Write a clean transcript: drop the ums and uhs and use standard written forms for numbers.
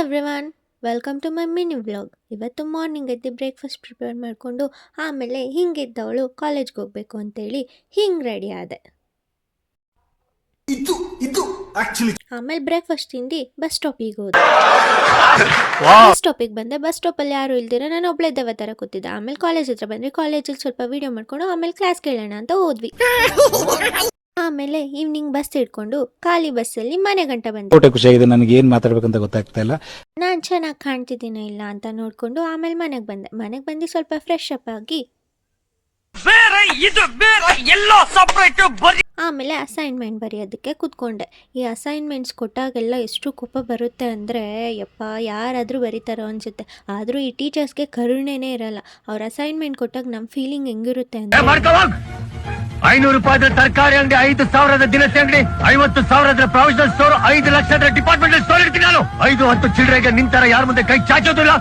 Everyone, welcome to my mini vlog. ಇವತ್ತು morning ಎದ್ದು breakfast prepare ಮಾಡಿಕೊಂಡು ಆಮೇಲೆ ಹಿಂಗಿದ್ದವಳು ಕಾಲೇಜ್ಗೆ ಹೋಗಬೇಕು ಅಂತೇಳಿ ಹಿಂಗೆ ರೆಡಿ ಆದೆ. ಆಮೇಲೆ ಬ್ರೇಕ್ಫಾಸ್ಟ್ ತಿಂದು ಬಸ್ ಸ್ಟಾಪಿಗೆ ಹೋದೆ. ಬಸ್ ಸ್ಟಾಪಿಗೆ ಬಂದೆ. ಬಸ್ ಸ್ಟಾಪಲ್ಲಿ ಯಾರು ಇಲ್ದಿರ ನಾನು ಒಬ್ಳೆ ದೆವ್ವ ಥರ ಕೂತಿದ್ದೆ. ಆಮೇಲೆ ಕಾಲೇಜ್ ಹತ್ರ ಬಂದರೆ ಕಾಲೇಜಲ್ಲಿ ಸ್ವಲ್ಪ ವೀಡಿಯೋ ಮಾಡ್ಕೊಂಡು ಆಮೇಲೆ ಕ್ಲಾಸ್ ಕೇಳೋಣ ಅಂತ ಹೋದ್ವಿ. ಆಮೇಲೆ ಈವ್ನಿಂಗ್ ಬಸ್ ಹಿಡ್ಕೊಂಡು ಖಾಲಿ ಬಸ್ಸಲ್ಲಿ ಮನೆ ಗಂಟ ಬಂದೆ. ಖುಷಿಯಾಗಿದೆ, ನನಗೆ ಏನು ಮಾತಾಡ್ಬೇಕಂತ ಗೊತ್ತಾಗ್ತಾ ಇಲ್ಲ. ನಾನು ಚೆನ್ನಾಗಿ ಕಾಣ್ತಿದ್ದೀನ ಇಲ್ಲ ಅಂತ ನೋಡಿಕೊಂಡು ಆಮೇಲೆ ಮನೆಗೆ ಬಂದೆ. ಮನೆಗೆ ಬಂದು ಸ್ವಲ್ಪ ಫ್ರೆಶ್ ಅಪ್ ಆಗಿ ಆಮೇಲೆ ಅಸೈನ್ಮೆಂಟ್ ಬರೆಯೋದಕ್ಕೆ ಕೂತ್ಕೊಂಡೆ. ಈ ಅಸೈನ್ಮೆಂಟ್ಸ್ ಕೊಟ್ಟಾಗೆಲ್ಲ ಎಷ್ಟು ಕೋಪ ಬರುತ್ತೆ ಅಂದರೆ ಯಪ್ಪ, ಯಾರಾದರೂ ಬರೀತಾರೋ ಅನಿಸುತ್ತೆ. ಆದರೂ ಈ ಟೀಚರ್ಸ್ಗೆ ಕರುಣೆನೇ ಇರಲ್ಲ. ಅವ್ರ ಅಸೈನ್ಮೆಂಟ್ ಕೊಟ್ಟಾಗ ನಮ್ಮ ಫೀಲಿಂಗ್ ಹೆಂಗಿರುತ್ತೆ ಅಂದರೆ 500 ರೂಪಾಯಿ ತರಕಾರಿ ಅಂಗಡಿ, 5,000 ದಿನಸಿ ಅಂಗಡಿ, 50,000 provisional store, 5 lakh departmental store ಇರ್ತೀನಿ ನಾನು. 5-10 ಚಿಲ್ಡ್ರೆಗೆ ನಿಂತರ ಯಾರ ಮುಂದೆ ಕೈ ಚಾಚೋದಿಲ್ಲ.